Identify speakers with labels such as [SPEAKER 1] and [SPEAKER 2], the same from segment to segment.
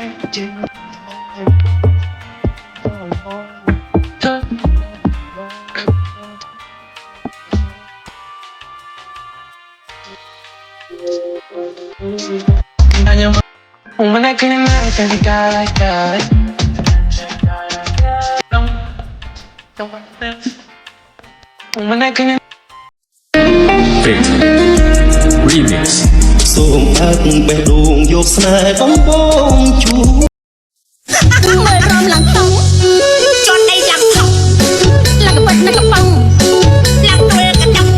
[SPEAKER 1] When I couldn't have a guy like that. When I couldn't
[SPEAKER 2] Fit Remix
[SPEAKER 3] សូមអើបបេះដូងយកស្នេហ៍បំពងជួ
[SPEAKER 4] មើលរំឡើងតុងជន់អីឡើងថប់ឡើងកបិតនៅកំប៉ុងឡើងដួលកណ្ដប់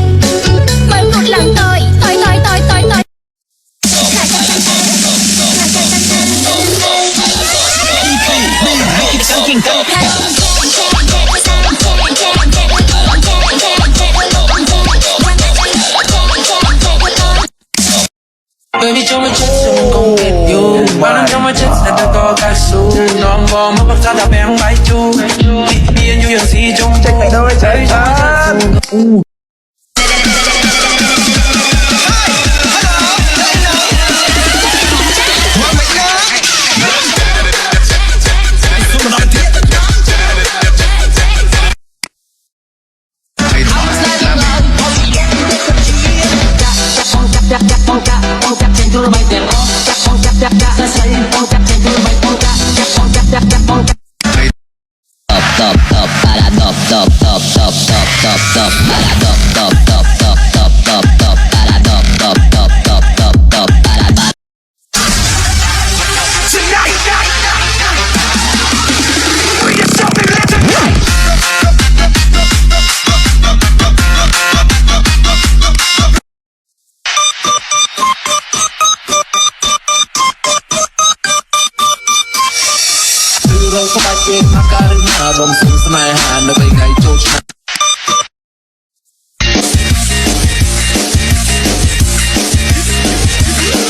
[SPEAKER 4] មើលគូតឡើងតយ
[SPEAKER 1] Baby, show me chance, I'm gon' get you. Why don't show me chance, let the dog got you. Nong bò mà bắt ra đã bèn bay chu. Me and you, you see chung. Check my door, check my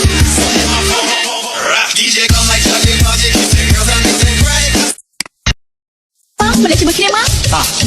[SPEAKER 1] Hãy subscribe cho kênh Ghiền Mì Gõ để không bỏ lỡ những video hấp dẫn.
[SPEAKER 4] Boleh cuba kirim ah?